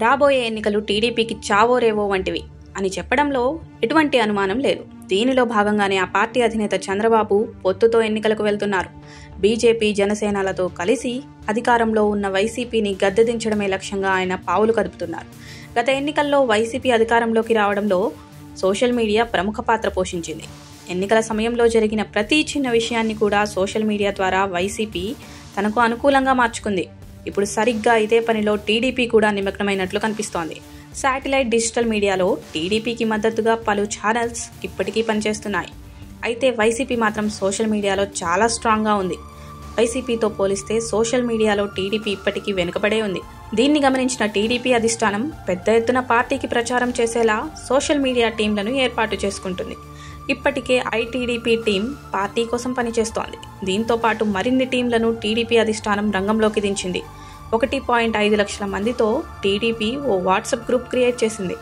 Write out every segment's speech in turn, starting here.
రాబోయే ఎన్నికలు టీడీపీకి చావోరేవో వంటివి అని చెప్పడంలో ఎటువంటి అనుమానం లేదు. దీనిలో భాగంగానే ఆ పార్టీ అధినేత చంద్రబాబు పొత్తుతో ఎన్నికలకు వెళ్తున్నారు. బీజేపీ, జనసేనలతో కలిసి అధికారంలో ఉన్న వైసీపీని గద్దెదించడమే లక్ష్యంగా ఆయన పావులు కదుపుతున్నారు. గత ఎన్నికల్లో వైసీపీ అధికారంలోకి రావడంలో సోషల్ మీడియా ప్రముఖ పాత్ర పోషించింది. ఎన్నికల సమయంలో జరిగిన ప్రతి చిన్న విషయాన్ని కూడా సోషల్ మీడియా ద్వారా వైసీపీ తనకు అనుకూలంగా మార్చుకుంది. ఇప్పుడు సరిగ్గా ఇదే పనిలో టీడీపీ కూడా నిమగ్నమైనట్లు కనిపిస్తోంది. శాటిలైట్ డిజిటల్ మీడియాలో టీడీపీకి మద్దతుగా పలు ఛానల్స్ ఇప్పటికీ పనిచేస్తున్నాయి. అయితే వైసీపీ మాత్రం సోషల్ మీడియాలో చాలా స్ట్రాంగ్గా ఉంది. వైసీపీతో పోలిస్తే సోషల్ మీడియాలో టీడీపీ ఇప్పటికీ వెనుకబడే ఉంది. దీన్ని గమనించిన టీడీపీ అధిష్టానం పెద్ద ఎత్తున పార్టీకి ప్రచారం చేసేలా సోషల్ మీడియా టీంలను ఏర్పాటు చేసుకుంటుంది. ఇప్పటికే ఐటీడీపీ టీం పార్టీ కోసం పనిచేస్తోంది. దీంతో పాటు మరిన్ని టీంలను టీడీపీ అధిష్టానం రంగంలోకి దించింది. 1.5 లక్షల మందితో టీడీపీ ఓ వాట్సాప్ గ్రూప్ క్రియేట్ చేసింది.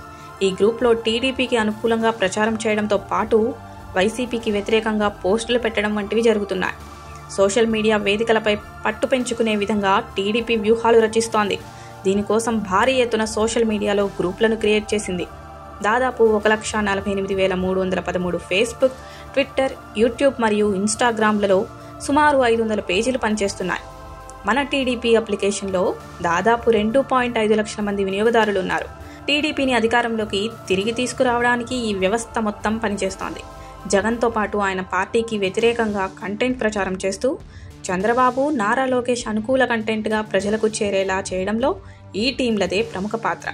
ఈ గ్రూప్లో టీడీపీకి అనుకూలంగా ప్రచారం చేయడంతో పాటు వైసీపీకి వ్యతిరేకంగా పోస్టులు పెట్టడం వంటివి జరుగుతున్నాయి. సోషల్ మీడియా వేదికలపై పట్టు పెంచుకునే విధంగా టీడీపీ వ్యూహాలు రచిస్తోంది. దీనికోసం భారీ ఎత్తున సోషల్ మీడియాలో గ్రూప్లను క్రియేట్ చేసింది. దాదాపు 1,48,313 ఫేస్బుక్, ట్విట్టర్, యూట్యూబ్ మరియు ఇన్స్టాగ్రామ్లలో సుమారు 500 పేజీలు పనిచేస్తున్నాయి. మన టీడీపీ అప్లికేషన్లో దాదాపు 2.5 లక్షల మంది వినియోగదారులు ఉన్నారు. టీడీపీని అధికారంలోకి తిరిగి తీసుకురావడానికి ఈ వ్యవస్థ మొత్తం పనిచేస్తోంది. జగన్తో పాటు ఆయన పార్టీకి వ్యతిరేకంగా కంటెంట్ ప్రచారం చేస్తూ చంద్రబాబు, నారా లోకేష్ అనుకూల కంటెంట్గా ప్రజలకు చేరేలా చేయడంలో ఈ టీంలదే ప్రముఖ పాత్ర.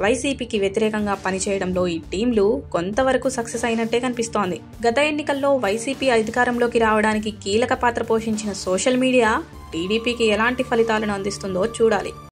వైసీపీకి వ్యతిరేకంగా పనిచేయడంలో ఈ టీంలు కొంతవరకు సక్సెస్ అయినట్టే కనిపిస్తోంది. గత ఎన్నికల్లో వైసీపీ అధికారంలోకి రావడానికి కీలక పాత్ర పోషించిన సోషల్ మీడియా టీడీపీకి ఎలాంటి ఫలితాలను అందిస్తుందో చూడాలి.